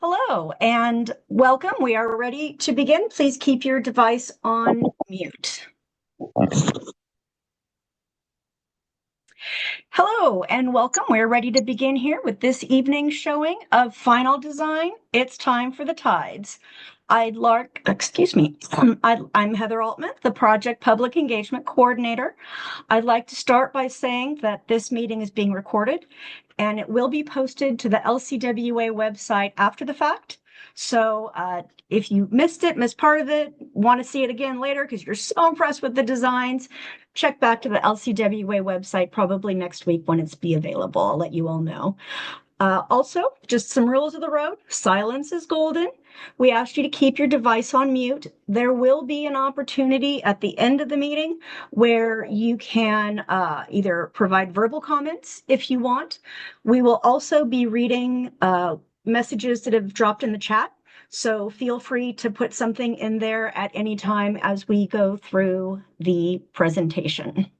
Hello and welcome. We are ready to begin. Please keep your device on mute. Hello and welcome. We're ready to begin here with this evening's showing of Final Design. It's time for the tides. I'm Heather Altman, the Project Public Engagement Coordinator. I'd like to start by saying that this meeting is being recorded and it will be posted to the LCWA website after the fact. So if you missed part of it, want to see it again later because you're so impressed with the designs, check back to the LCWA website probably next week when it's be available. I'll let you all know. Also, just some rules of the road. Silence is golden. We asked you to keep your device on mute. There will be an opportunity at the end of the meeting where you can either provide verbal comments if you want. We will also be reading messages that have dropped in the chat. So feel free to put something in there at any time as we go through the presentation.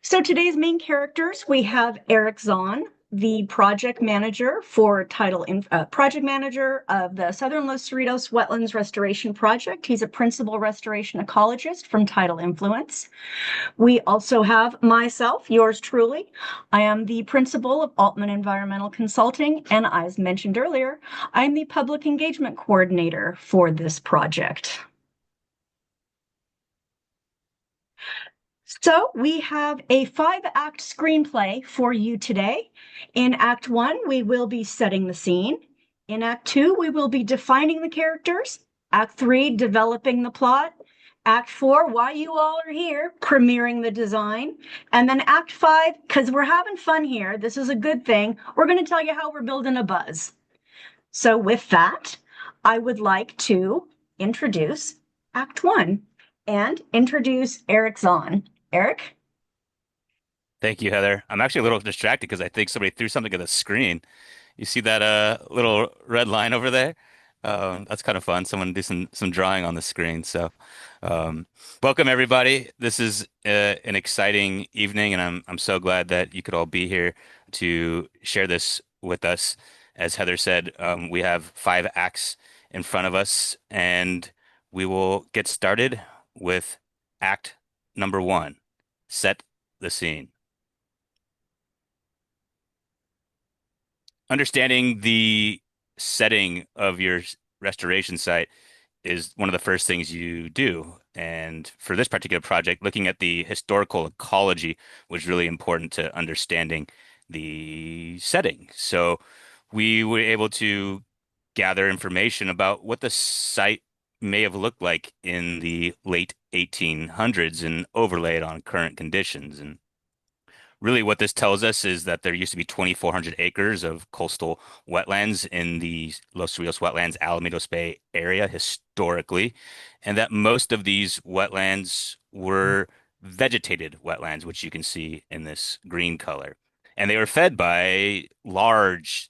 So today's main characters, we have Eric Zahn, the project manager project manager of the Southern Los Cerritos Wetlands Restoration Project. He's a principal restoration ecologist from Tidal Influence. We also have myself, yours truly. I am the principal of Altman Environmental Consulting, and as mentioned earlier, I'm the public engagement coordinator for this project. So we have a 5-act screenplay for you today. In Act 1, we will be setting the scene. In Act 2, we will be defining the characters. Act 3, developing the plot. Act 4, why you all are here, premiering the design. And then Act 5, because we're having fun here, this is a good thing, we're going to tell you how we're building a buzz. So with that, I would like to introduce Act 1 and introduce Eric Zahn. Eric? Thank you, Heather. I'm actually a little distracted because I think somebody threw something at the screen. You see that little red line over there? That's kind of fun. Someone do some drawing on the screen. So, um, welcome everybody. This is an exciting evening, and I'm so glad that you could all be here to share this with us. As Heather said, we have 5 acts in front of us, and we will get started with Act number 1. Set the scene. Understanding the setting of your restoration site is one of the first things you do. And for this particular project, looking at the historical ecology was really important to understanding the setting. So we were able to gather information about what the site may have looked like in the late 1800s and overlay it on current conditions. And really, what this tells us is that there used to be 2,400 acres of coastal wetlands in the Los Rios Wetlands, Alamitos Bay area historically, and that most of these wetlands were vegetated wetlands, which you can see in this green color. And they were fed by large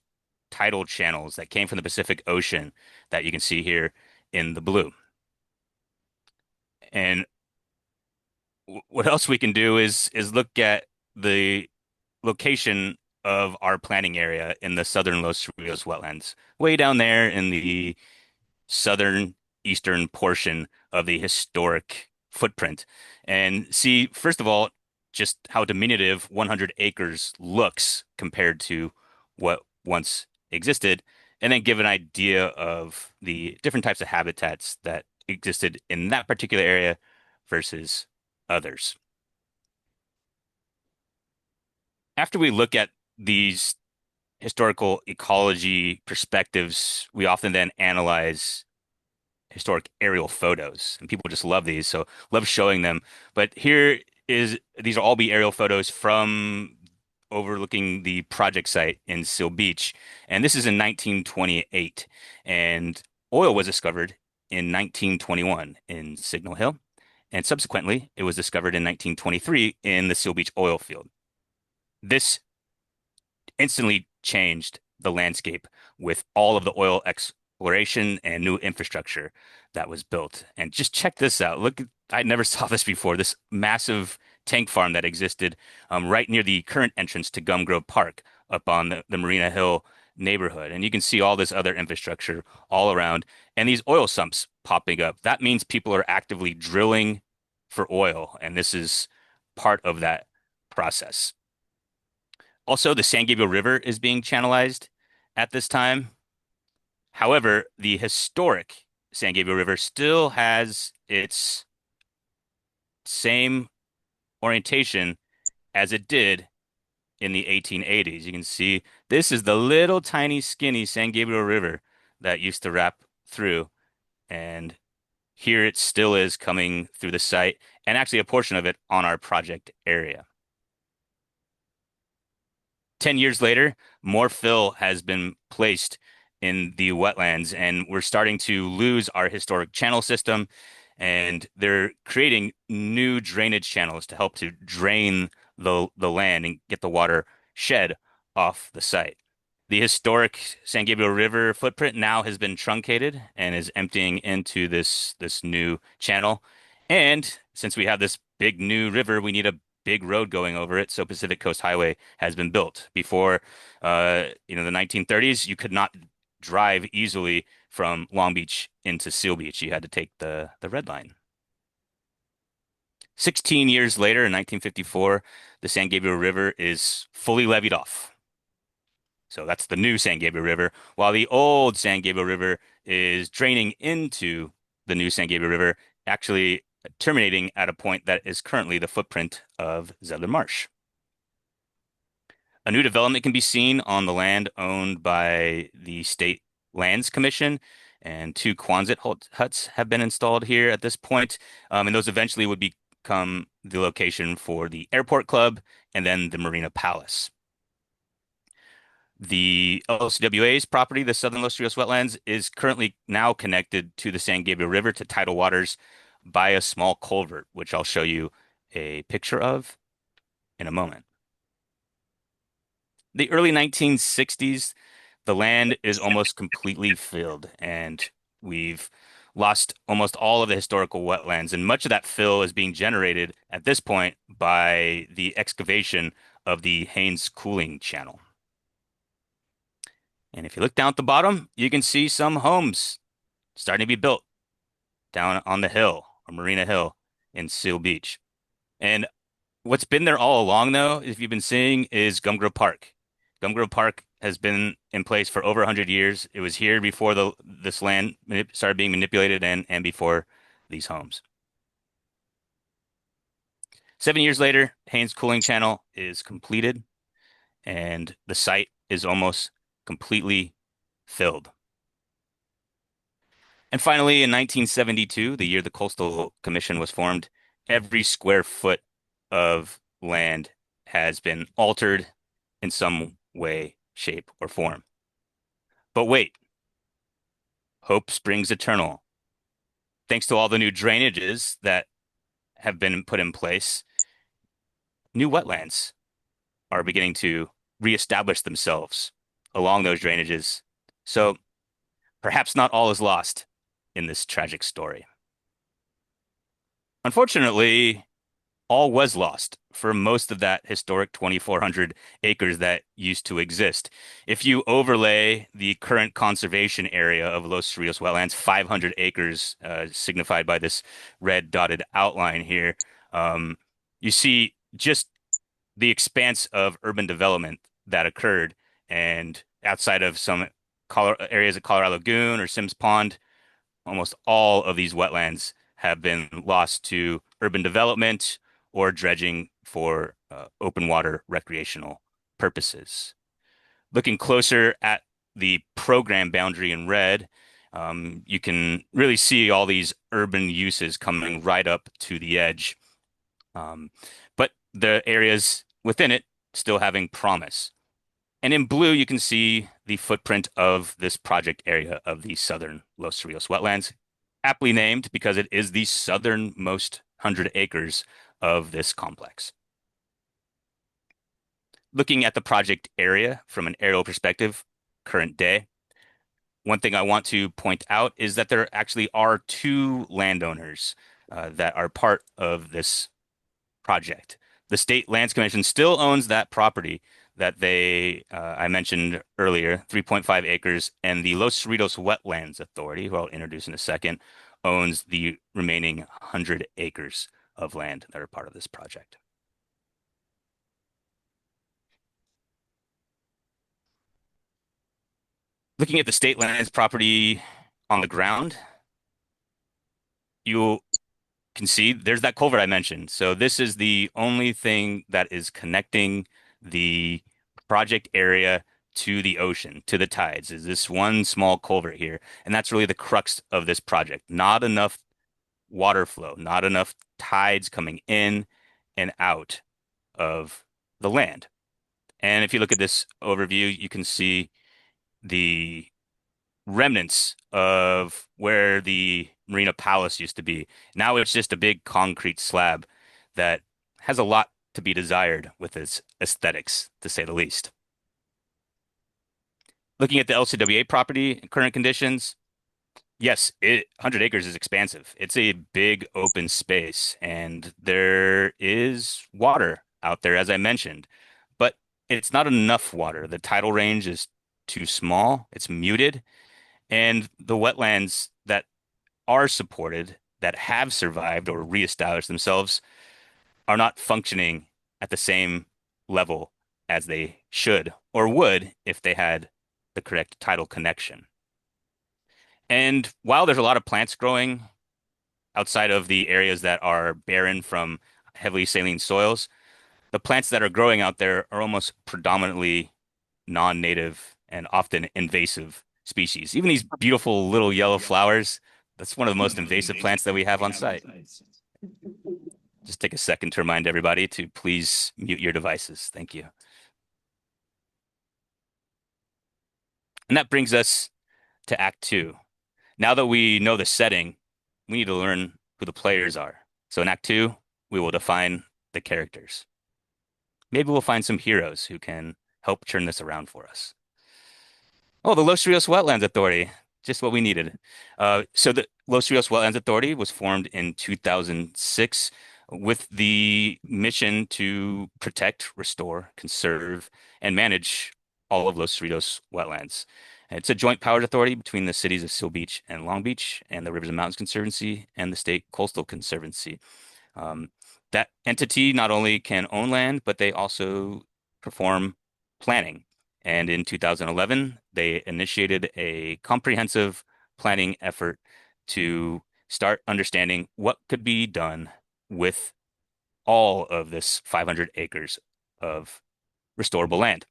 tidal channels that came from the Pacific Ocean that you can see here in the blue. And what else we can do is look at the location of our planning area in the southern Los Rios wetlands, way down there in the southern eastern portion of the historic footprint. And see, first of all, just how diminutive 100 acres looks compared to what once existed, and then give an idea of the different types of habitats that existed in that particular area versus others. After we look at these historical ecology perspectives, we often then analyze historic aerial photos, and people just love these, so love showing them. But these will all be aerial photos from overlooking the project site in Seal Beach, and this is in 1928, and oil was discovered in 1921 in Signal Hill, and subsequently it was discovered in 1923 in the Seal Beach oil field. This instantly changed the landscape with all of the oil exploration and new infrastructure that was built. And just check this out. Look, I never saw this before. This massive tank farm that existed right near the current entrance to Gum Grove Park up on the Marina Hill neighborhood. And you can see all this other infrastructure all around and these oil sumps popping up. That means people are actively drilling for oil, and this is part of that process. Also, the San Gabriel River is being channelized at this time. However, the historic San Gabriel River still has its same orientation as it did in the 1880s. You can see this is the little tiny skinny San Gabriel River that used to wrap through. And here it still is coming through the site and actually a portion of it on our project area. 10 years later, more fill has been placed in the wetlands, and we're starting to lose our historic channel system. And they're creating new drainage channels to help to drain the land and get the water shed off the site. The historic San Gabriel River footprint now has been truncated and is emptying into this new channel. And since we have this big new river, we need a big road going over it. So Pacific Coast Highway has been built. Before, the 1930s, you could not drive easily from Long Beach into Seal Beach. You had to take the red line. 16 years later, in 1954, the San Gabriel River is fully levied off. So that's the new San Gabriel River, while the old San Gabriel River is draining into the new San Gabriel River, actually terminating at a point that is currently the footprint of Zedler Marsh. A new development can be seen on the land owned by the State Lands Commission, and two Quonset huts have been installed here at this point, and those eventually would become the location for the Airport Club and then the Marina Palace. The LCWA's property, the Southern Los Rios Wetlands, is currently now connected to the San Gabriel River to tidal waters by a small culvert, which I'll show you a picture of in a moment. The early 1960s, the land is almost completely filled, and we've lost almost all of the historical wetlands. And much of that fill is being generated at this point by the excavation of the Haynes Cooling Channel. And if you look down at the bottom, you can see some homes starting to be built down on the hill, or Marina Hill in Seal Beach. And what's been there all along, though, if you've been seeing, is Gum Grove Park. Gum Grove Park has been in place for over 100 years. It was here before this land started being manipulated and before these homes. 7 years later, Haynes Cooling Channel is completed, and the site is almost completely filled. And finally, in 1972, the year the Coastal Commission was formed, every square foot of land has been altered in some way, shape, or form. But wait, hope springs eternal. Thanks to all the new drainages that have been put in place, new wetlands are beginning to reestablish themselves along those drainages. So perhaps not all is lost in this tragic story. Unfortunately, all was lost for most of that historic 2,400 acres that used to exist. If you overlay the current conservation area of Los Rios wetlands, 500 acres, signified by this red dotted outline here, you see just the expanse of urban development that occurred. And outside of some areas of Colorado Lagoon or Sims Pond, almost all of these wetlands have been lost to urban development or dredging for open water recreational purposes. Looking closer at the program boundary in red, you can really see all these urban uses coming right up to the edge. But the areas within it still having promise. And in blue, you can see the footprint of this project area of the southern Los Rios wetlands, aptly named because it is the southernmost 100 acres of this complex. Looking at the project area from an aerial perspective, current day, one thing I want to point out is that there actually are two landowners that are part of this project. The State Lands Commission still owns that property that I mentioned earlier, 3.5 acres, and the Los Cerritos Wetlands Authority, who I'll introduce in a second, owns the remaining 100 acres of land that are part of this project. Looking at the state lands property on the ground, you can see there's that culvert I mentioned. So this is the only thing that is connecting the project area to the ocean, to the tides, is this one small culvert here. And that's really the crux of this project. Not enough water flow, not enough tides coming in and out of the land. And if you look at this overview, you can see the remnants of where the Marina Palace used to be. Now it's just a big concrete slab that has a lot to be desired with its aesthetics, to say the least. Looking at the LCWA property in current conditions, yes, 100 acres is expansive. It's a big open space, and there is water out there, as I mentioned, but it's not enough water. The tidal range is too small, it's muted, and the wetlands that are supported, that have survived or reestablished themselves, are not functioning at the same level as they should or would if they had the correct tidal connection. And while there's a lot of plants growing outside of the areas that are barren from heavily saline soils, the plants that are growing out there are almost predominantly non-native and often invasive species. Even these beautiful little yellow flowers, that's one of the most invasive plants that we have on site. Just take a second to remind everybody to please mute your devices. Thank you. And that brings us to Act Two. Now that we know the setting, we need to learn who the players are. So in Act Two, we will define the characters. Maybe we'll find some heroes who can help turn this around for us. Oh, the Los Rios Wetlands Authority, just what we needed. So the Los Rios Wetlands Authority was formed in 2006 with the mission to protect, restore, conserve, and manage all of Los Rios wetlands. It's a joint powers authority between the cities of Seal Beach and Long Beach, and the Rivers and Mountains Conservancy and the State Coastal Conservancy. Um, that entity not only can own land, but they also perform planning. And in 2011, they initiated a comprehensive planning effort to start understanding what could be done with all of this 500 acres of restorable land.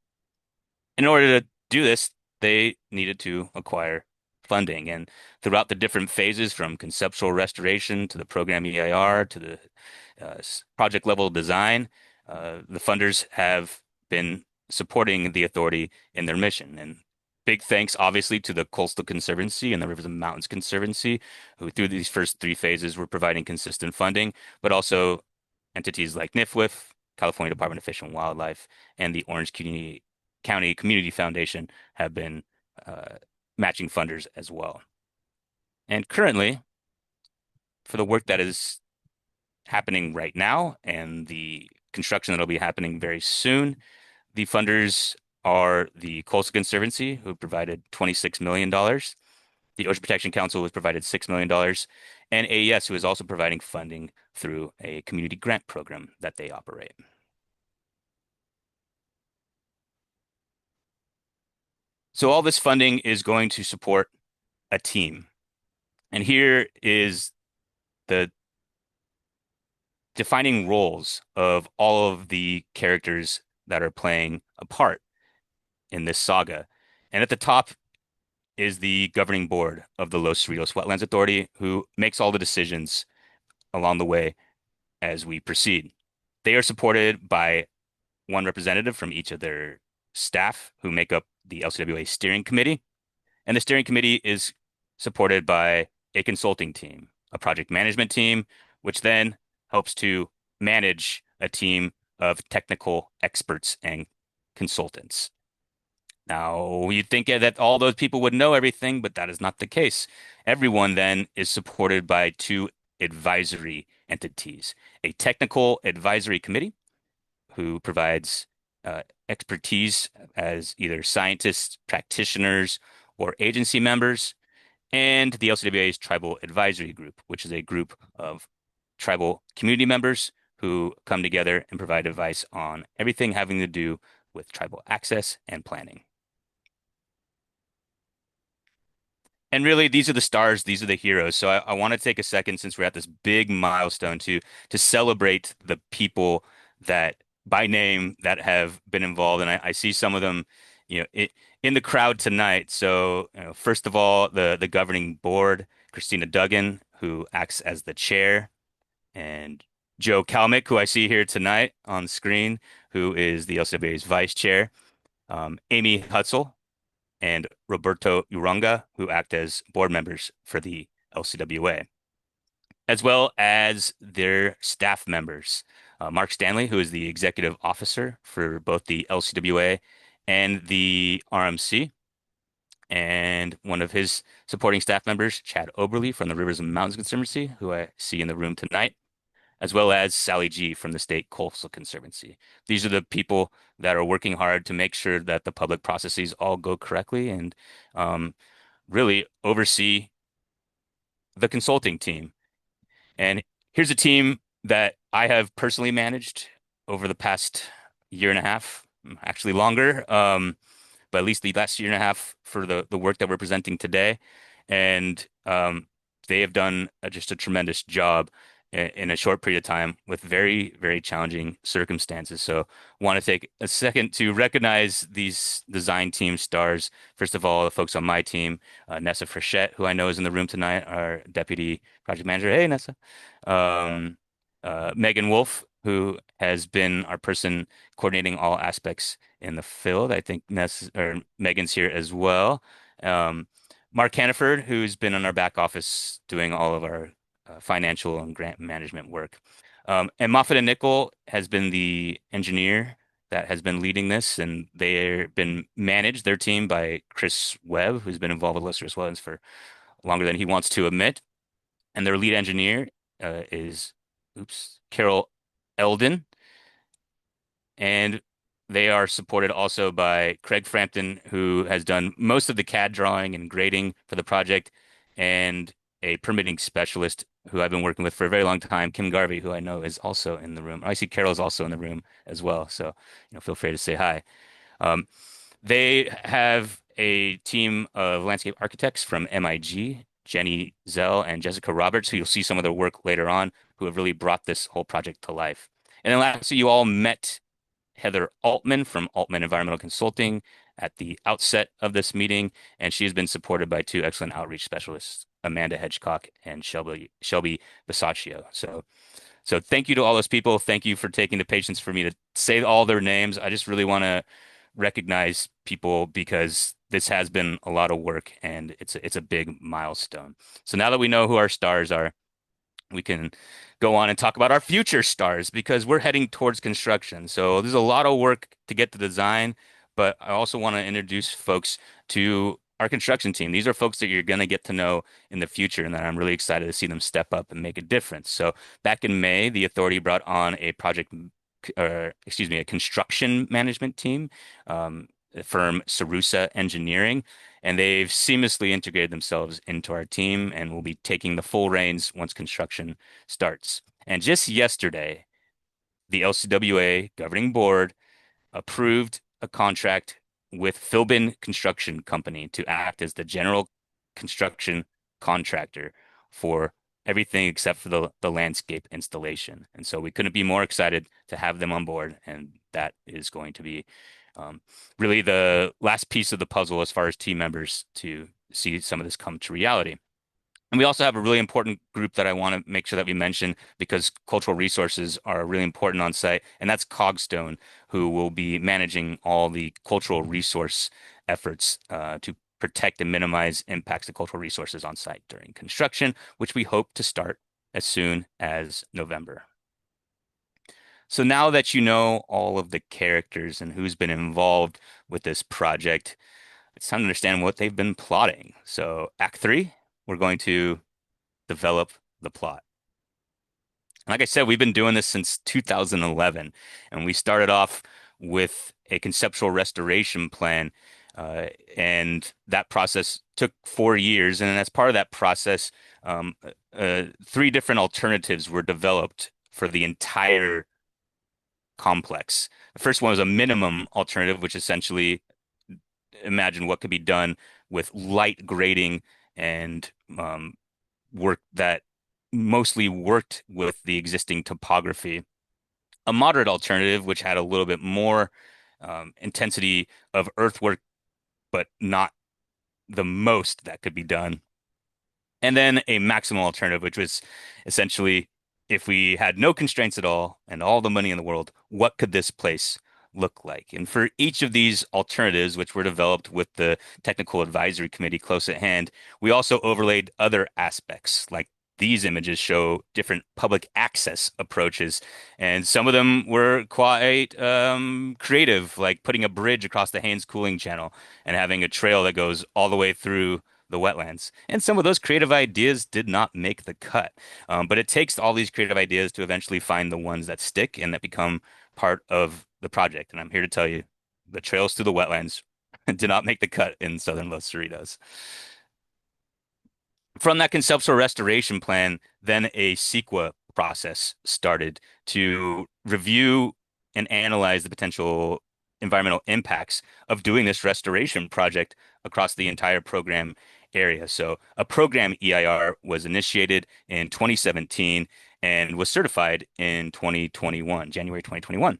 In order to do this, they needed to acquire funding. And throughout the different phases, from conceptual restoration to the program EIR to the project level design, the funders have been supporting the authority in their mission. And big thanks, obviously, to the Coastal Conservancy and the Rivers and Mountains Conservancy, who through these first three phases were providing consistent funding, but also entities like NIFWIF, California Department of Fish and Wildlife, and the Orange County Community Foundation have been matching funders as well. And currently, for the work that is happening right now and the construction that will be happening very soon, the funders are the Coastal Conservancy, who provided $26 million. The Ocean Protection Council has provided $6 million, and AES, who is also providing funding through a community grant program that they operate. So all this funding is going to support a team. And here is the defining roles of all of the characters that are playing a part in this saga. And at the top is the governing board of the Los Cerritos Wetlands Authority, who makes all the decisions along the way as we proceed. They are supported by one representative from each of their staff who make up the LCWA steering committee. And the steering committee is supported by a consulting team, a project management team, which then helps to manage a team of technical experts and consultants. Now, you'd think that all those people would know everything, but that is not the case. Everyone then is supported by two advisory entities, a technical advisory committee who provides expertise as either scientists, practitioners, or agency members, and the LCWA's Tribal Advisory Group, which is a group of tribal community members who come together and provide advice on everything having to do with tribal access and planning. And really, these are the stars, these are the heroes. So I want to take a second since we're at this big milestone to celebrate the people that by name that have been involved. And I see some of them, in the crowd tonight. So, first of all, the governing board, Christina Duggan, who acts as the chair, and Joe Kalmick, who I see here tonight on screen, who is the LCWA's vice chair, Amy Hutzel, and Roberto Uranga, who act as board members for the LCWA, as well as their staff members. Mark Stanley, who is the executive officer for both the LCWA and the RMC, and one of his supporting staff members, Chad Oberly from the Rivers and Mountains Conservancy, who I see in the room tonight, as well as Sally G from the State Coastal Conservancy. These are the people that are working hard to make sure that the public processes all go correctly and really oversee the consulting team. And here's a team that I have personally managed over the past year and a half, actually longer, but at least the last year and a half for the work that we're presenting today. And they have done just a tremendous job in a short period of time with very, very challenging circumstances. So I want to take a second to recognize these design team stars. First of all, the folks on my team, Nessa Frechette, who I know is in the room tonight, our deputy project manager. Hey, Nessa. Um, Megan Wolf, who has been our person coordinating all aspects in the field. I think Ness or Megan's here as well. Um, Mark Hannaford, who's been in our back office doing all of our financial and grant management work. And Moffett and Nickel has been the engineer that has been leading this, and they've been managed, their team, by Chris Webb, who's been involved with Lustrous Wetlands for longer than he wants to admit. And their lead engineer is, Carol Eldon, and they are supported also by Craig Frampton, who has done most of the CAD drawing and grading for the project, and a permitting specialist who I've been working with for a very long time, Kim Garvey, who I know is also in the room. I see Carol is also in the room as well, so feel free to say hi. Um, they have a team of landscape architects from MIG, Jenny Zell and Jessica Roberts, who you'll see some of their work later on, who have really brought this whole project to life. And then lastly, you all met Heather Altman from Altman Environmental Consulting at the outset of this meeting, and she has been supported by two excellent outreach specialists, Amanda Hedgecock and Shelby Bisaccio. So thank you to all those people. Thank you for taking the patience for me to say all their names. I just really want to recognize people because this has been a lot of work and it's a big milestone. So now that we know who our stars are, we can go on and talk about our future stars because we're heading towards construction. So there's a lot of work to get the design, but I also want to introduce folks to our construction team. These are folks that you're going to get to know in the future, and that I'm really excited to see them step up and make a difference. So back in May, the authority brought on a a construction management team, the firm Sarusa Engineering, and they've seamlessly integrated themselves into our team and will be taking the full reins once construction starts. And just yesterday, the LCWA governing board approved a contract with Philbin Construction Company to act as the general construction contractor for everything except for the landscape installation. And so we couldn't be more excited to have them on board. And that is going to be really the last piece of the puzzle as far as team members to see some of this come to reality. And we also have a really important group that I want to make sure that we mention because cultural resources are really important on site, and that's Cogstone, who will be managing all the cultural resource efforts to protect and minimize impacts to cultural resources on site during construction, which we hope to start as soon as November. So now that you know all of the characters and who's been involved with this project, it's time to understand what they've been plotting. So Act 3, we're going to develop the plot. Like I said, we've been doing this since 2011, and we started off with a conceptual restoration plan. And that process took 4 years. And as part of that process, three different alternatives were developed for the entire complex. The first one was a minimum alternative, which essentially imagine what could be done with light grading and work that mostly worked with the existing topography. A moderate alternative, which had a little bit more intensity of earthwork, but not the most that could be done. And then a maximal alternative, which was essentially if we had no constraints at all and all the money in the world, what could this place look like? And for each of these alternatives, which were developed with the technical advisory committee close at hand, we also overlaid other aspects, like these images show different public access approaches. And some of them were quite creative, like putting a bridge across the Haynes cooling channel and having a trail that goes all the way through the wetlands. And some of those creative ideas did not make the cut. But it takes all these creative ideas to eventually find the ones that stick and that become part of the project. And I'm here to tell you the trails through the wetlands did not make the cut in southern Los Cerritos. From that conceptual restoration plan, then a CEQA process started to review and analyze the potential environmental impacts of doing this restoration project across the entire program area. So a program EIR was initiated in 2017 and was certified in 2021, January 2021.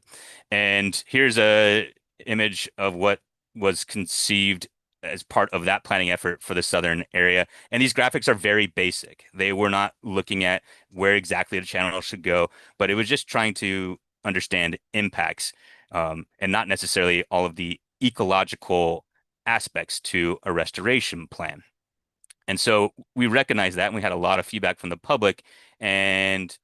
And here's a image of what was conceived as part of that planning effort for the southern area. And these graphics are very basic. They were not looking at where exactly the channel should go, but it was just trying to understand impacts and not necessarily all of the ecological aspects to a restoration plan. And so we recognized that and we had a lot of feedback from the public. And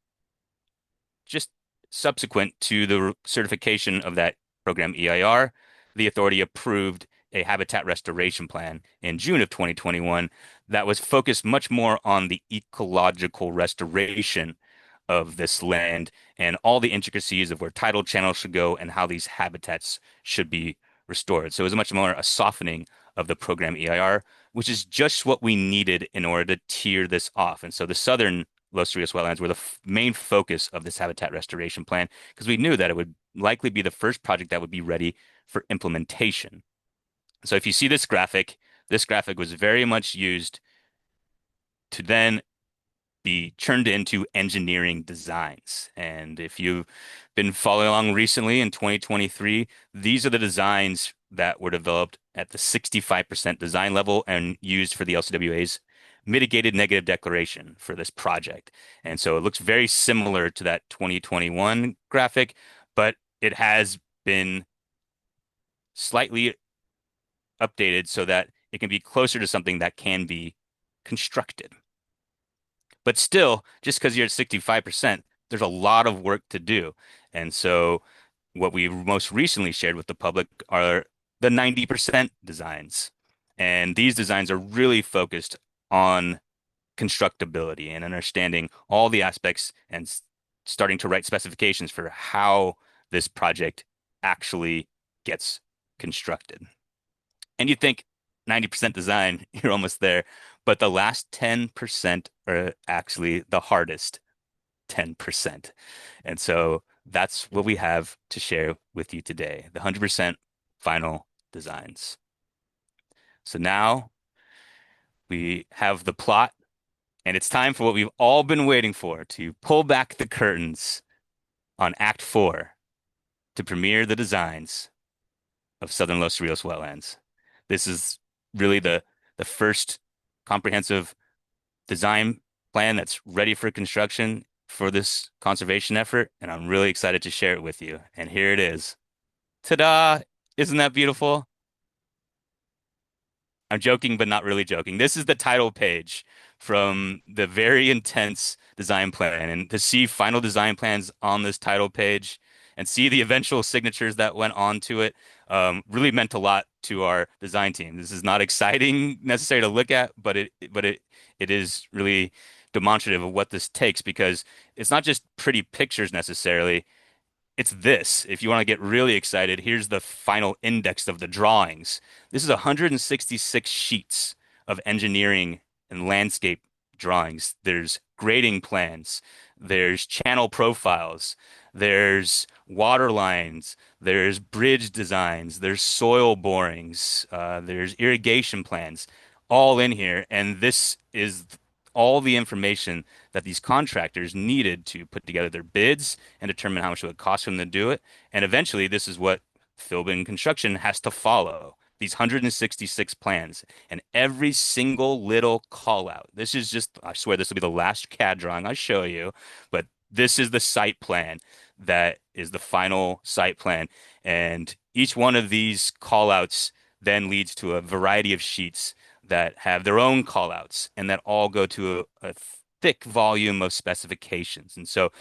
just subsequent to the certification of that program EIR, the authority approved a habitat restoration plan in June of 2021 that was focused much more on the ecological restoration of this land and all the intricacies of where tidal channels should go and how these habitats should be restored. So it was much more a softening of the program EIR, which is just what we needed in order to tier this off. And so the southern Los Rios wetlands were the main focus of this habitat restoration plan because we knew that it would likely be the first project that would be ready for implementation. So if you see this graphic was very much used to then be turned into engineering designs. And if you've been following along recently in 2023, these are the designs that were developed at the 65% design level and used for the LCWA's mitigated negative declaration for this project. And so it looks very similar to that 2021 graphic, but it has been slightly updated so that it can be closer to something that can be constructed. But still, just because you're at 65%, there's a lot of work to do. And so what we most recently shared with the public are the 90% designs. And these designs are really focused on constructability and understanding all the aspects and starting to write specifications for how this project actually gets constructed. And you think 90% design, you're almost there. But the last 10% are actually the hardest 10%. And so that's what we have to share with you today, the 100% final designs. So now we have the plot, and it's time for what we've all been waiting for, to pull back the curtains on Act 4 to premiere the designs of Southern Los Rios wetlands. This is really the first comprehensive design plan that's ready for construction for this conservation effort, and I'm really excited to share it with you. And here it is. Ta-da! Isn't that beautiful? I'm joking, but not really joking. This is the title page from the very intense design plan. And to see final design plans on this title page and see the eventual signatures that went onto it really meant a lot to our design team. This is not exciting necessarily to look at, but it is really demonstrative of what this takes because it's not just pretty pictures necessarily. it's this. If you want to get really excited, here's the final index of the drawings. This is 166 sheets of engineering and landscape drawings. There's grading plans, there's channel profiles, there's water lines, there's bridge designs, there's soil borings, there's irrigation plans, all in here. And this is all the information that these contractors needed to put together their bids and determine how much it would cost them to do it. And eventually, this is what Philbin Construction has to follow. These 166 plans and every single little call out. This is just, I swear this will be the last CAD drawing I show you, but this is the site plan that is the final site plan. And each one of these call outs then leads to a variety of sheets that have their own call outs and that all go to a thick volume of specifications. And so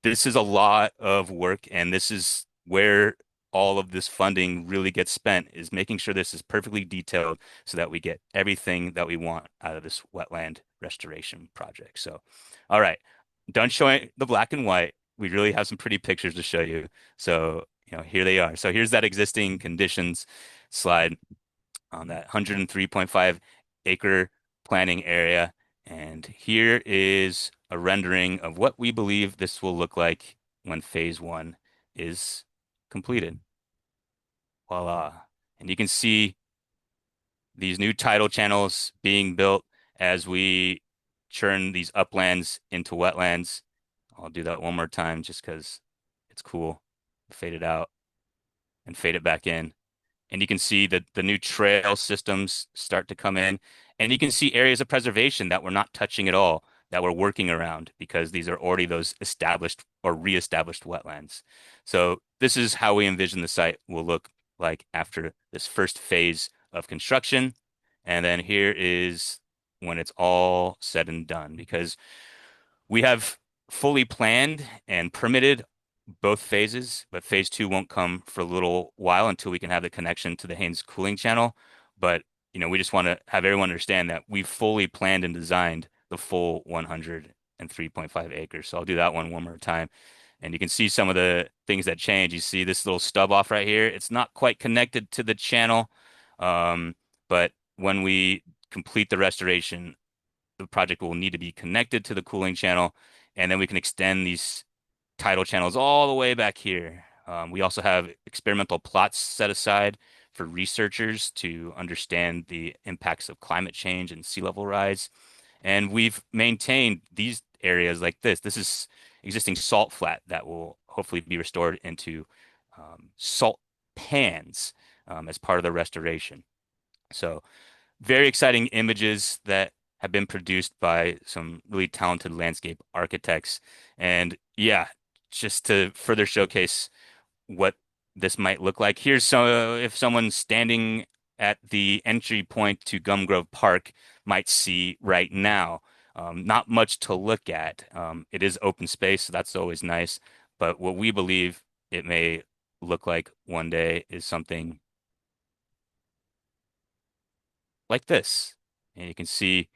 this is a lot of work, and this is where all of this funding really gets spent, is making sure this is perfectly detailed so that we get everything that we want out of this wetland restoration project. So, all right, done showing the black and white. We really have some pretty pictures to show you. So, here they are. So here's that existing conditions slide on that 103.5 acre planning area. And here is a rendering of what we believe this will look like when phase one is completed. Voila. And you can see these new tidal channels being built as we churn these uplands into wetlands. I'll do that one more time just because it's cool. Fade it out and fade it back in. And you can see that the new trail systems start to come in. And you can see areas of preservation that we're not touching at all, that we're working around because these are already those established or reestablished wetlands. So this is how we envision the site will look like after this first phase of construction. And then here is when it's all said and done, because we have fully planned and permitted both phases, but phase two won't come for a little while until we can have the connection to the Haynes cooling channel. But, we just want to have everyone understand that we've fully planned and designed the full 103.5 acres. So I'll do that one more time. And you can see some of the things that change. You see this little stub off right here. It's not quite connected to the channel. But when we complete the restoration, the project will need to be connected to the cooling channel, and then we can extend these tidal channels all the way back here. We also have experimental plots set aside for researchers to understand the impacts of climate change and sea level rise. And we've maintained these areas like this. This is existing salt flat that will hopefully be restored into salt pans as part of the restoration. So very exciting images that have been produced by some really talented landscape architects. And yeah, just to further showcase what this might look like, here's so if someone's standing at the entry point to Gum Grove Park might see right now. Not much to look at. It is open space, so that's always nice. But what we believe it may look like one day is something like this. And you can see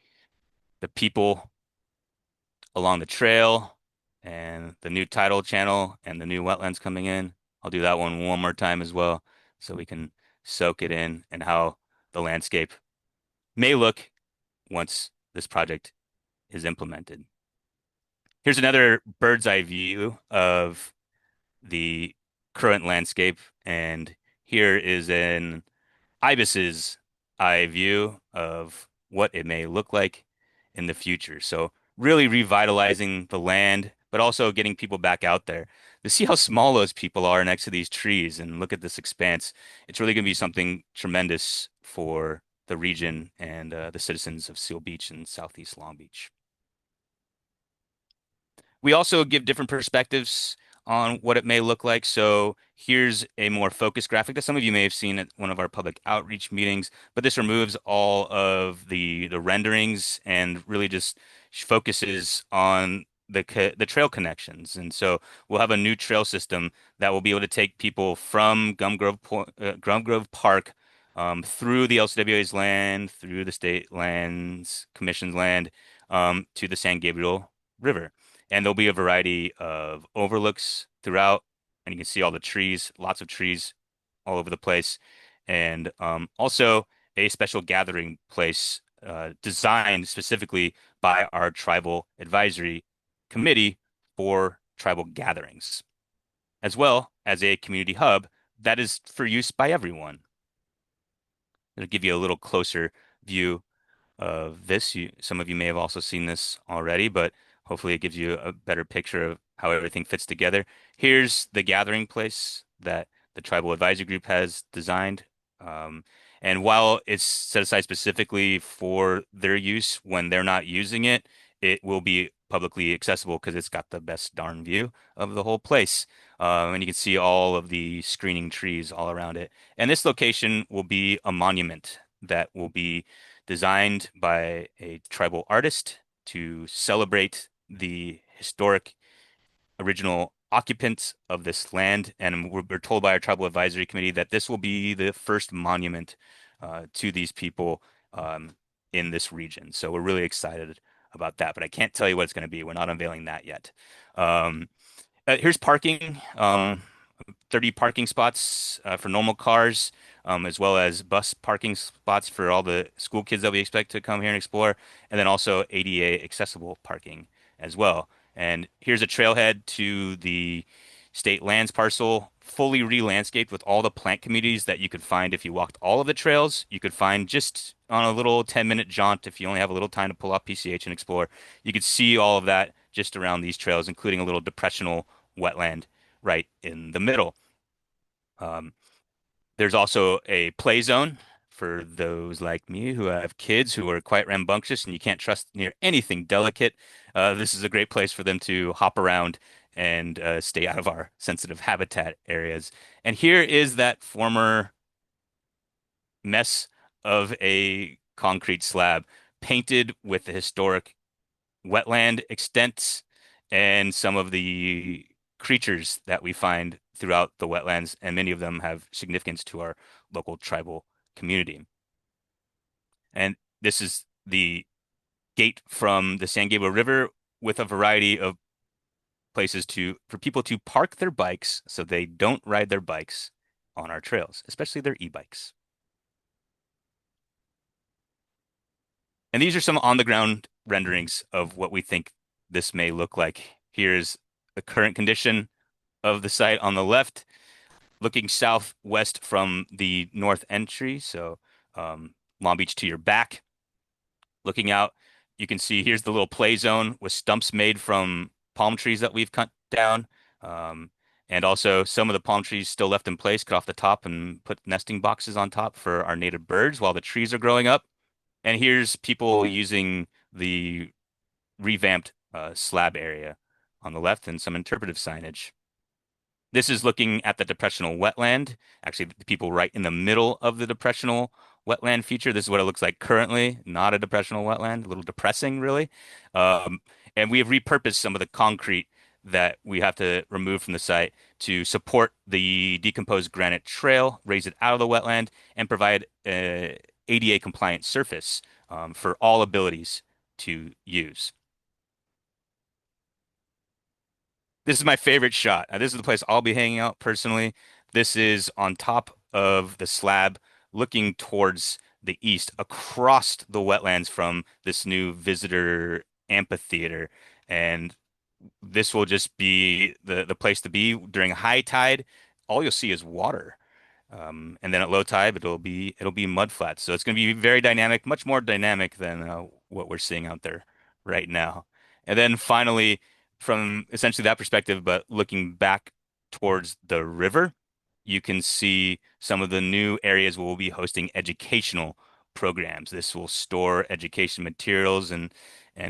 the people along the trail and the new tidal channel and the new wetlands coming in. I'll do that one more time as well so we can soak it in and how the landscape may look once this project is implemented. Here's another bird's eye view of the current landscape, and here is an ibis's eye view of what it may look like in the future. So really revitalizing the land, but also getting people back out there to see how small those people are next to these trees and look at this expanse. It's really going to be something tremendous for the region and the citizens of Seal Beach and Southeast Long Beach. We also give different perspectives on what it may look like. So here's a more focused graphic that some of you may have seen at one of our public outreach meetings, but this removes all of the renderings and really just focuses on the trail connections. And so we'll have a new trail system that will be able to take people from Gum Grove Park through the LCWA's land, through the state lands commission's land to the San Gabriel River. And there'll be a variety of overlooks throughout and you can see all the trees, lots of trees all over the place, and also a special gathering place designed specifically by our tribal advisory committee for tribal gatherings, as well as a community hub that is for use by everyone. It'll give you a little closer view of this. Some of you may have also seen this already, but hopefully it gives you a better picture of how everything fits together. Here's the gathering place that the tribal advisory group has designed. Um, and while it's set aside specifically for their use when they're not using it, it will be publicly accessible because it's got the best darn view of the whole place. And you can see all of the screening trees all around it. And this location will be a monument that will be designed by a tribal artist to celebrate the historic original occupants of this land. And we're told by our tribal advisory committee that this will be the first monument to these people in this region. So we're really excited about that, but I can't tell you what it's going to be. We're not unveiling that yet. Um, Here's parking. 30 parking spots for normal cars, as well as bus parking spots for all the school kids that we expect to come here and explore, and then also ADA accessible parking as well. And here's a trailhead to the state lands parcel, fully re-landscaped with all the plant communities that you could find if you walked all of the trails. You could find just on a little 10-minute jaunt if you only have a little time to pull off PCH and explore. You could see all of that just around these trails, including a little depressional wetland right in the middle. Um, there's also a play zone for those like me who have kids who are quite rambunctious and you can't trust near anything delicate. This is a great place for them to hop around and stay out of our sensitive habitat areas. And here is that former mess of a concrete slab painted with the historic wetland extents and some of the creatures that we find throughout the wetlands, and many of them have significance to our local tribal community. And this is the gate from the San Gabriel River with a variety of places for people to park their bikes so they don't ride their bikes on our trails, especially their e-bikes. And these are some on-the-ground renderings of what we think this may look like. Here's the current condition of the site on the left, looking southwest from the north entry. So Long Beach to your back. Looking out, you can see here's the little play zone with stumps made from palm trees that we've cut down. Um, and also some of the palm trees still left in place, cut off the top and put nesting boxes on top for our native birds while the trees are growing up. And here's people using the revamped slab area on the left and some interpretive signage. This is looking at the depressional wetland, actually the people right in the middle of the depressional wetland feature. This is what it looks like currently, not a depressional wetland, a little depressing really. And we have repurposed some of the concrete that we have to remove from the site to support the decomposed granite trail, raise it out of the wetland, and provide ADA compliant surface for all abilities to use. This is my favorite shot. This is the place I'll be hanging out personally. This is on top of the slab looking towards the east across the wetlands from this new visitor amphitheater. And this will just be the place to be during high tide. All you'll see is water. And then at low tide, it'll be mud flats. So it's going to be very dynamic, much more dynamic than what we're seeing out there right now. And then finally, from essentially that perspective, but looking back towards the river, you can see some of the new areas where we'll be hosting educational programs. This will store education materials and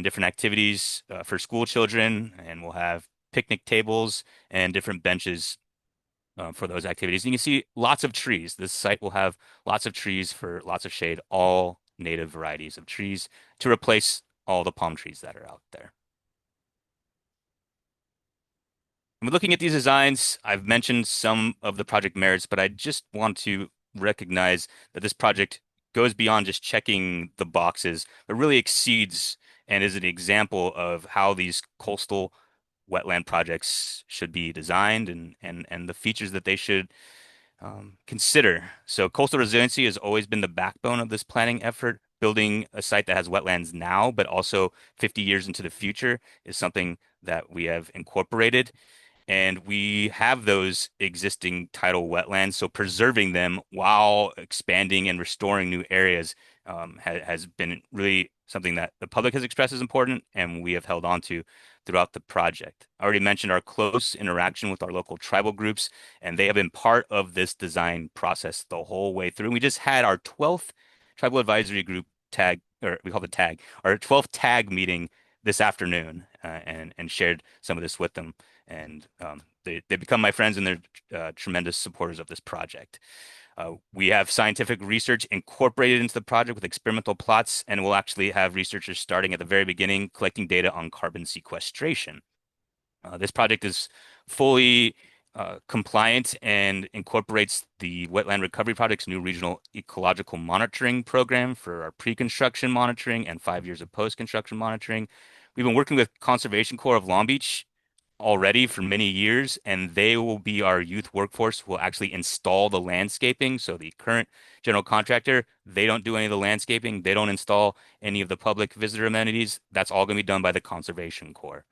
different activities for school children, and we'll have picnic tables and different benches for those activities. And you can see lots of trees. This site will have lots of trees for lots of shade, all native varieties of trees to replace all the palm trees that are out there. And looking at these designs, I've mentioned some of the project merits, but I just want to recognize that this project goes beyond just checking the boxes, but really exceeds and is an example of how these coastal wetland projects should be designed and the features that they should consider. So coastal resiliency has always been the backbone of this planning effort. Building a site that has wetlands now, but also 50 years into the future is something that we have incorporated. And we have those existing tidal wetlands, so preserving them while expanding and restoring new areas has been really something that the public has expressed as important, and we have held on to throughout the project. I already mentioned our close interaction with our local tribal groups, and they have been part of this design process the whole way through. We just had our 12th tribal advisory group tag, or we call it tag, our 12th tag meeting this afternoon, and shared some of this with them. And they become my friends, and they're tremendous supporters of this project. We have scientific research incorporated into the project with experimental plots, and we'll actually have researchers starting at the very beginning collecting data on carbon sequestration. This project is fully compliant and incorporates the Wetland Recovery Project's new regional ecological monitoring program for our pre-construction monitoring and 5 years of post-construction monitoring. We've been working with Conservation Corps of Long Beach already for many years, and they will be our youth workforce who will actually install the landscaping. So the current general contractor, they don't do any of the landscaping. They don't install any of the public visitor amenities. That's all going to be done by the Conservation Corps.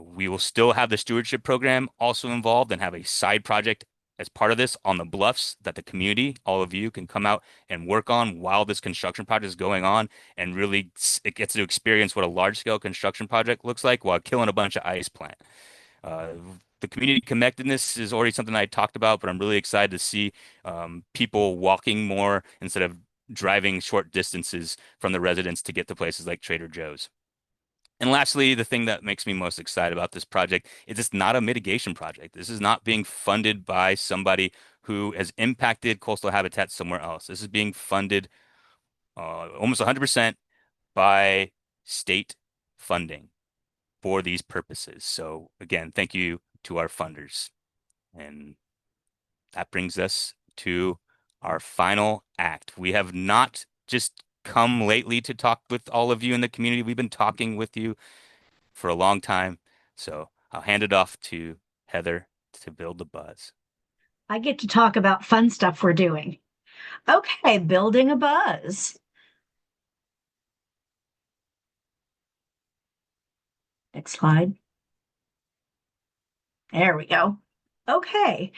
We will still have the stewardship program also involved and have a side project as part of this on the bluffs that the community, all of you, can come out and work on while this construction project is going on, and really it gets to experience what a large scale construction project looks like while killing a bunch of ice plant. Uh, the community connectedness is already something I talked about, but I'm really excited to see people walking more instead of driving short distances from the residents to get to places like Trader Joe's. And lastly, the thing that makes me most excited about this project is it's not a mitigation project. This is not being funded by somebody who has impacted coastal habitat somewhere else. This is being funded almost 100% by state funding for these purposes. So again, thank you to our funders. And that brings us to our final act. We have not just come lately to talk with all of you in the community. We've been talking with you for a long time. So I'll hand it off to Heather to build the buzz. I get to talk about fun stuff we're doing. Okay, building a buzz. Next slide. There we go. Okay.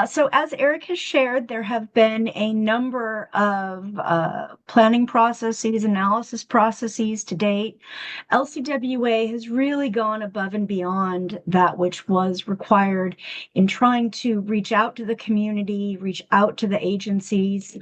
So as Eric has shared, there have been a number of planning processes, analysis processes to date. LCWA has really gone above and beyond that which was required in trying to reach out to the community, reach out to the agencies.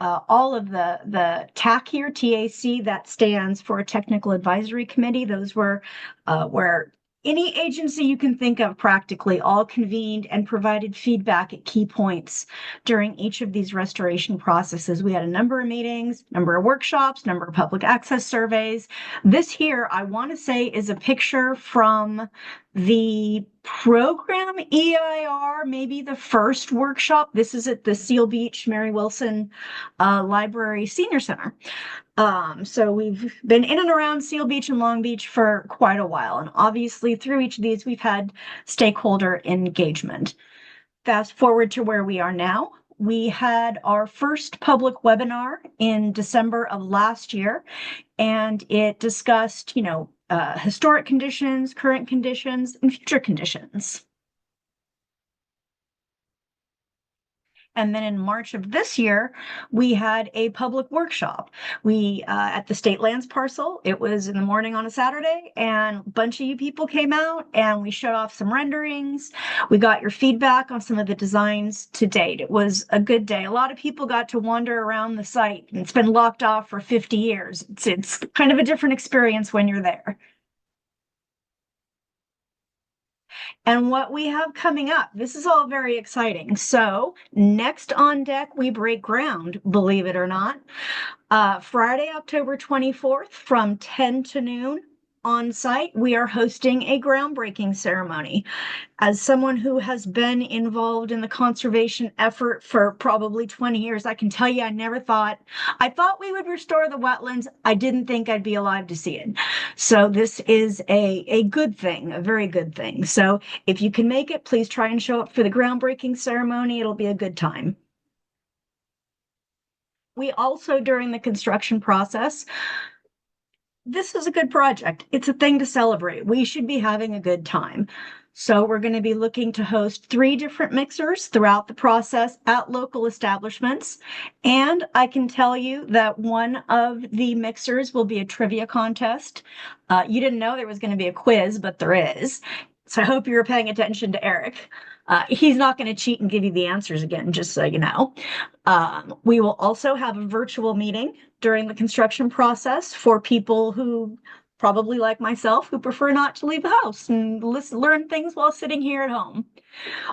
All of the TAC here, TAC, that stands for a Technical Advisory Committee. Those were where any agency you can think of practically all convened and provided feedback at key points during each of these restoration processes. We had a number of meetings, number of workshops, number of public access surveys. This here, I want to say, is a picture from the program EIR, maybe the first workshop. This is at the Seal Beach Mary Wilson Library Senior Center. So we've been in and around Seal Beach and Long Beach for quite a while. And obviously through each of these, we've had stakeholder engagement. Fast forward to where we are now. We had our first public webinar in December of last year, and it discussed, historic conditions, current conditions, and future conditions. And then in March of this year, we had a public workshop. We at the state lands parcel. It was in the morning on a Saturday, and a bunch of you people came out, and we showed off some renderings. We got your feedback on some of the designs to date. It was a good day. A lot of people got to wander around the site, and it's been locked off for 50 years. It's kind of a different experience when you're there. And what we have coming up, this is all very exciting. So next on deck, we break ground, believe it or not. Friday, October 24th from 10 to noon. on site, we are hosting a groundbreaking ceremony. As someone who has been involved in the conservation effort for probably 20 years, I can tell you I thought we would restore the wetlands. I didn't think I'd be alive to see it. So this is a good thing, a very good thing. So if you can make it, please try and show up for the groundbreaking ceremony. It'll be a good time. We also, during the construction process, this is a good project. It's a thing to celebrate. We should be having a good time. So we're going to be looking to host 3 different mixers throughout the process at local establishments. And I can tell you that one of the mixers will be a trivia contest. You didn't know there was going to be a quiz, but there is. So I hope you were paying attention to Eric. He's not going to cheat and give you the answers again, just so you know. We will also have a virtual meeting during the construction process for people who probably like myself who prefer not to leave the house and learn things while sitting here at home.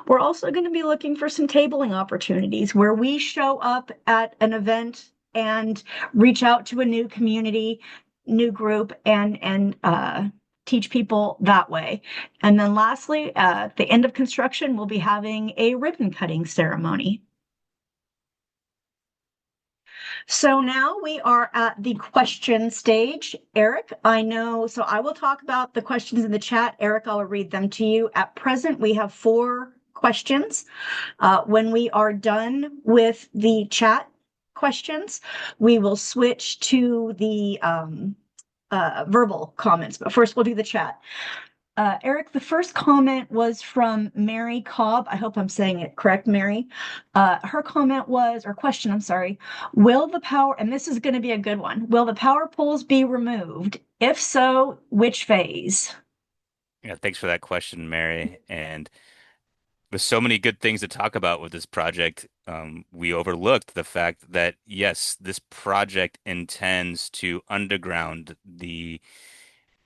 We're also going to be looking for some tabling opportunities where we show up at an event and reach out to a new community, new group, and teach people that way. And then lastly, at the end of construction, we'll be having a ribbon cutting ceremony. So now we are at the question stage. Eric, I know, so I will talk about the questions in the chat. Eric, I'll read them to you. At present, we have 4 questions. When we are done with the chat questions, we will switch to the verbal comments. But first, we'll do the chat. Eric, the first comment was from Mary Cobb. I hope I'm saying it correct, Mary. Her comment was, or question, I'm sorry, will the power, and this is going to be a good one, will the power poles be removed? If so, which phase? Yeah, thanks for that question, Mary. And with so many good things to talk about with this project, we overlooked the fact that, yes, this project intends to underground the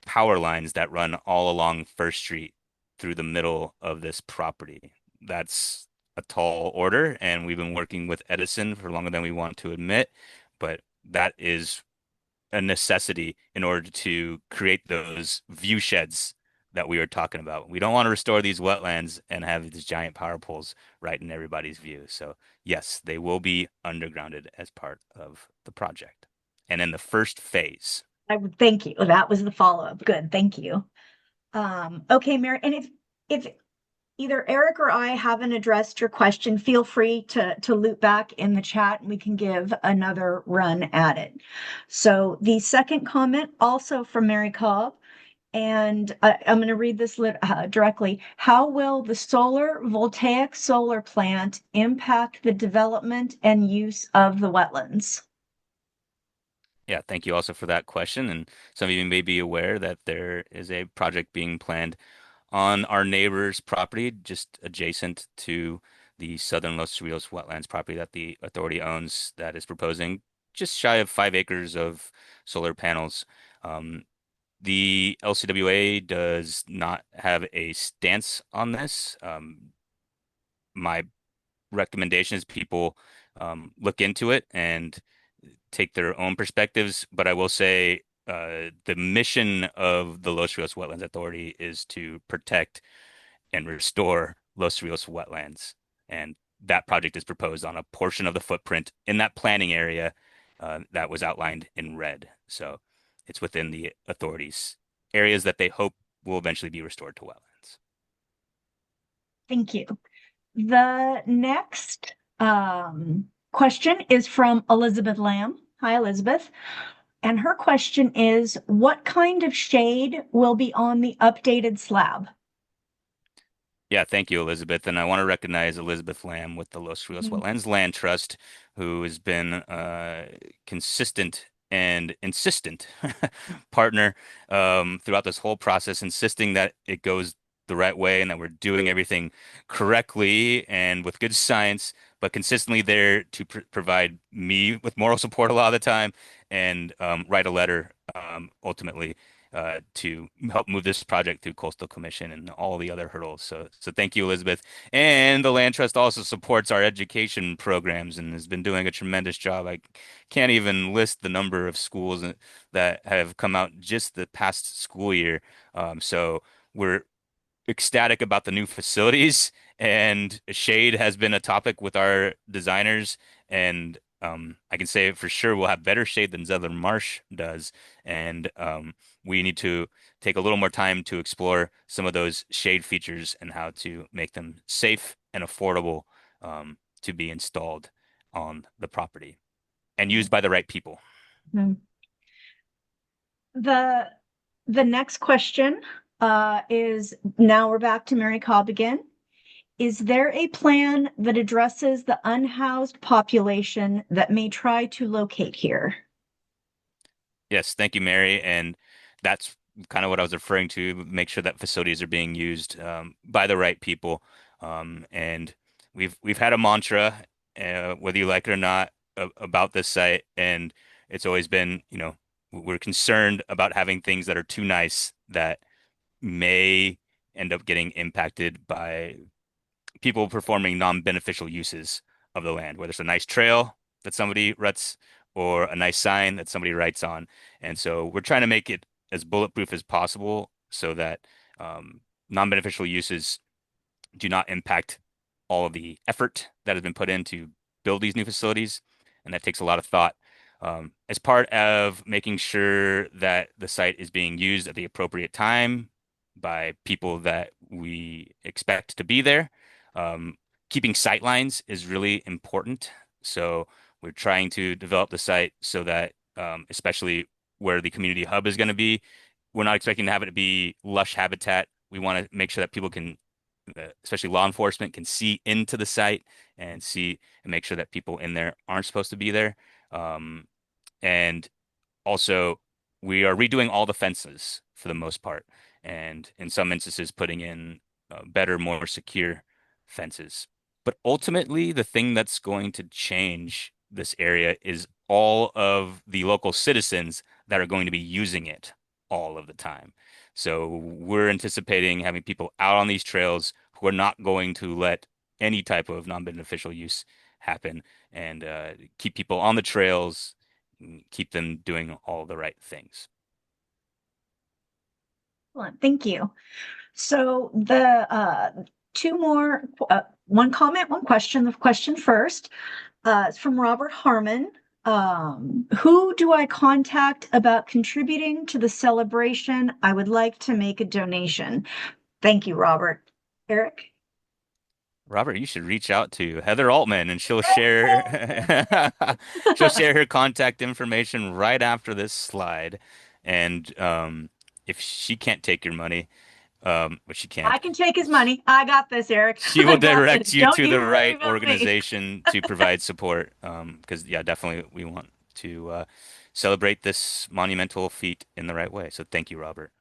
power lines that run all along First Street through the middle of this property. That's a tall order, and we've been working with Edison for longer than we want to admit, but that is a necessity in order to create those view sheds that we were talking about. We don't want to restore these wetlands and have these giant power poles right in everybody's view. So yes, they will be undergrounded as part of the project. And in the first phase. I would thank you. That was the follow-up. Good, thank you. Okay, Mary, and if either Eric or I haven't addressed your question, feel free to loop back in the chat and we can give another run at it. So the second comment, also from Mary Cobb, and I'm going to read this directly. How will the voltaic solar plant impact the development and use of the wetlands? Yeah, thank you also for that question. And some of you may be aware that there is a project being planned on our neighbor's property, just adjacent to the southern Los Rios wetlands property that the authority owns, that is proposing just shy of 5 acres of solar panels. The LCWA does not have a stance on this. My recommendation is people look into it and take their own perspectives. But I will say the mission of the Los Rios Wetlands Authority is to protect and restore Los Rios wetlands. And that project is proposed on a portion of the footprint in that planning area that was outlined in red. So it's within the authorities' areas that they hope will eventually be restored to wetlands. Thank you. The next question is from Elizabeth Lamb. Hi, Elizabeth. And her question is, what kind of shade will be on the updated slab? Yeah, thank you, Elizabeth. And I want to recognize Elizabeth Lamb with the Los Rios Wetlands Land Trust, who has been a consistent and insistent partner throughout this whole process, insisting that it goes the right way and that we're doing everything correctly and with good science, but consistently there to provide me with moral support a lot of the time and write a letter ultimately to help move this project through Coastal Commission and all the other hurdles. So thank you, Elizabeth. And the Land Trust also supports our education programs and has been doing a tremendous job. I can't even list the number of schools that have come out just the past school year. So we're ecstatic about the new facilities, and shade has been a topic with our designers. And I can say for sure we'll have better shade than Zedler Marsh does. And we need to take a little more time to explore some of those shade features and how to make them safe and affordable to be installed on the property and used by the right people. Mhm. The the next question is now we're back to Mary Cobb again. Is there a plan that addresses the unhoused population that may try to locate here? Yes, thank you, Mary. And that's kind of what I was referring to. Make sure that facilities are being used by the right people. And we've had a mantra, whether you like it or not, about this site, and it's always been, we're concerned about having things that are too nice that may end up getting impacted by people performing non-beneficial uses of the land, whether it's a nice trail that somebody ruts or a nice sign that somebody writes on. And so we're trying to make it as bulletproof as possible so that um, non-beneficial uses do not impact all of the effort that has been put in to build these new facilities. And that takes a lot of thought. As part of making sure that the site is being used at the appropriate time by people that we expect to be there, um, keeping sight lines is really important. So we're trying to develop the site so that, especially where the community hub is going to be, we're not expecting to have it be lush habitat. We want to make sure that people can, especially law enforcement, can see into the site and see and make sure that people in there aren't supposed to be there. Um, and also, we are redoing all the fences for the most part, and in some instances, putting in better, more secure fences. But ultimately, the thing that's going to change this area is all of the local citizens that are going to be using it all of the time. So we're anticipating having people out on these trails who are not going to let any type of non-beneficial use happen, and keep people on the trails, keep them doing all the right things. Excellent, thank you. So the two more, one comment, one question. The question first, it's from Robert Harmon. Who do I contact about contributing to the celebration? I would like to make a donation. Thank you, Robert. Eric? Robert, you should reach out to Heather Altman, and she'll share she'll share her contact information right after this slide. And if she can't take your money, which she I can't, can take his money. I got this, Eric. she I will got direct this. you Don't to you the worry right about me. organization to provide support. Because yeah, definitely we want to celebrate this monumental feat in the right way. So thank you, Robert.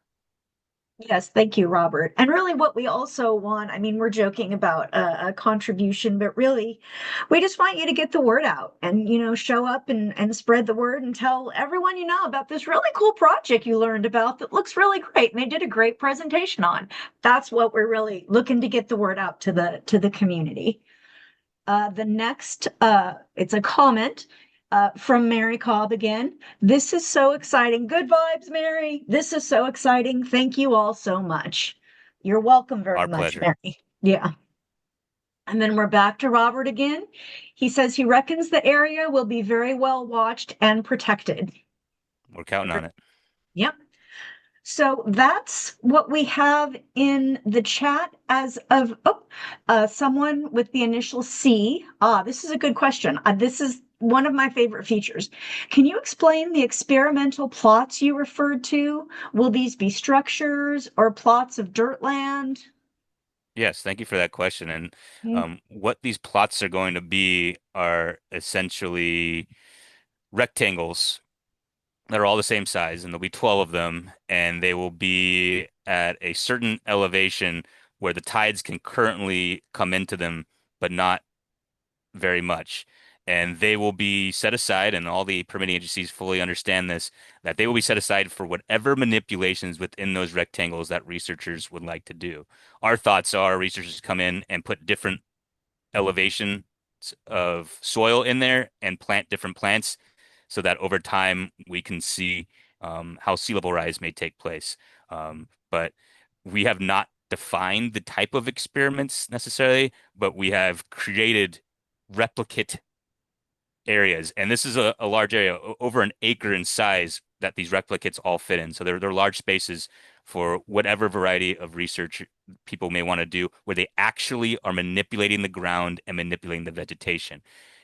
Yes, thank you, Robert. And really, what we also want, I mean, we're joking about a contribution, but really, we just want you to get the word out and, show up and spread the word and tell everyone you know about this really cool project you learned about that looks really great. And they did a great presentation on. That's what we're really looking to get the word out to the community. The next, it's a comment from Mary Cobb again. This is so exciting. Good vibes, Mary. This is so exciting. Thank you all so much. You're welcome very Our much, pleasure. Mary. Yeah. And then we're back to Robert again. He says he reckons the area will be very well watched and protected. We're counting on it. Yep. So that's what we have in the chat as of someone with the initial C. This is a good question. This is one of my favorite features. Can you explain the experimental plots you referred to? Will these be structures or plots of dirt land? Yes, thank you for that question. And Okay. what these plots are going to be are essentially rectangles that are all the same size, and there'll be 12 of them, and they will be at a certain elevation where the tides can currently come into them, but not very much. and they will be set aside, and all the permitting agencies fully understand this, that they will be set aside for whatever manipulations within those rectangles that researchers would like to do. Our thoughts are researchers come in and put different elevation of soil in there and plant different plants so that over time we can see how sea level rise may take place. But we have not defined the type of experiments necessarily, but we have created replicate areas. And this is a large area, over an acre in size, that these replicates all fit in. So they're large spaces for whatever variety of research people may want to do, where they actually are manipulating the ground and manipulating the vegetation.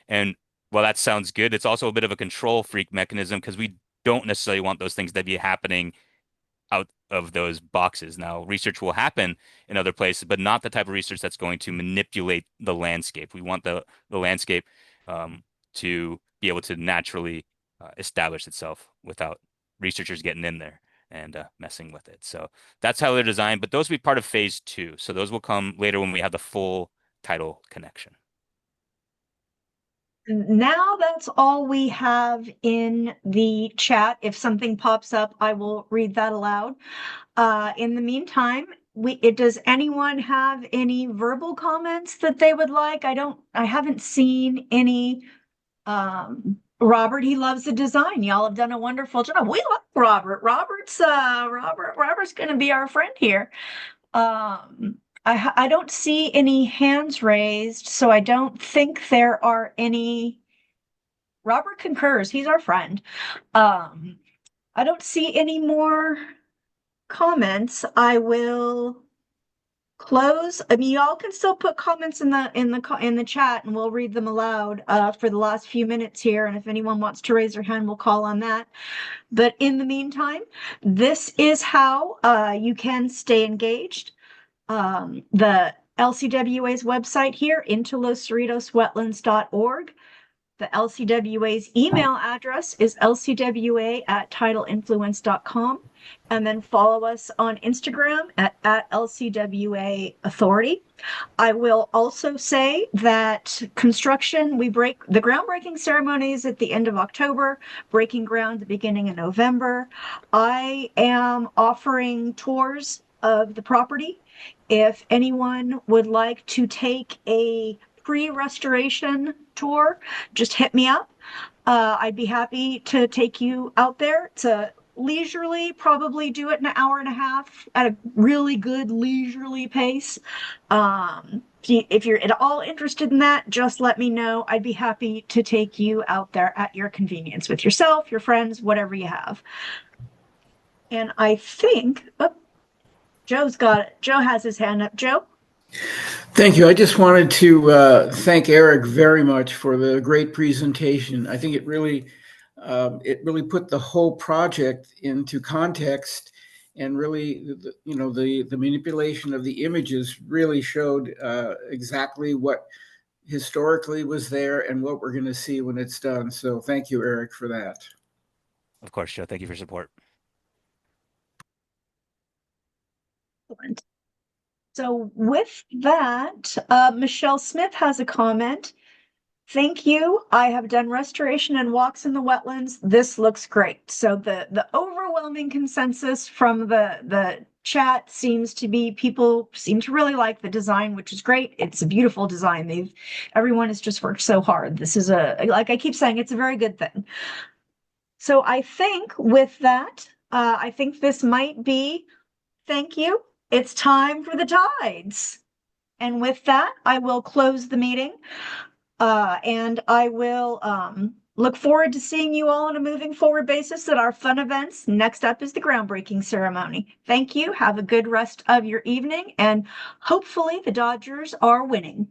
And while that sounds good, it's also a bit of a control freak mechanism because we don't necessarily want those things to be happening out of those boxes. Now, research will happen in other places, but not the type of research that's going to manipulate the landscape. We want the landscape to be able to naturally establish itself without researchers getting in there and messing with it. So that's how they're designed. But those will be part of phase two. So those will come later when we have the full title connection. Now that's all we have in the chat. If something pops up, I will read that aloud. In the meantime, does anyone have any verbal comments that they would like? I haven't seen any. Robert, he loves the design. Y'all have done a wonderful job. We love Robert. Robert's going to be our friend here. I don't see any hands raised, so I don't think there are any. Robert concurs. He's our friend. I don't see any more comments. I will close. I mean, y'all can still put comments in the chat, and we'll read them aloud for the last few minutes here. And if anyone wants to raise their hand, we'll call on that. But in the meantime, this is how you can stay engaged. The LCWA's website here, interloscerritoswetlands.org. The LCWA's email address is lcwa@tidaleinfluence.com. And then follow us on Instagram at LCWA Authority. I will also say that construction, the groundbreaking ceremonies at the end of October, breaking ground the beginning of November. I am offering tours of the property. If anyone would like to take a pre-restoration tour, just hit me up. I'd be happy to take you out there. It's a leisurely, probably do it in an hour and a half at a really good leisurely pace. If you're at all interested in that, just let me know. I'd be happy to take you out there at your convenience with yourself, your friends, whatever you have. And I think, Joe's got it. Joe has his hand up. Joe? Thank you. I just wanted to thank Eric very much for the great presentation. I think it really put the whole project into context, and really, the manipulation of the images really showed exactly what historically was there and what we're going to see when it's done. So thank you, Eric, for that. Of course, Joe. Thank you for your support. So with that, Michelle Smith has a comment. Thank you. I have done restoration and walks in the wetlands. This looks great. So the overwhelming consensus from the chat seems to be people seem to really like the design, which is great. It's a beautiful design. Everyone has just worked so hard. This is like I keep saying, it's a very good thing. So I think with that, I think this might be, thank you. It's time for the tides. And with that, I will close the meeting. And I will look forward to seeing you all on a moving forward basis at our fun events. Next up is the groundbreaking ceremony. Thank you. Have a good rest of your evening, and hopefully the Dodgers are winning.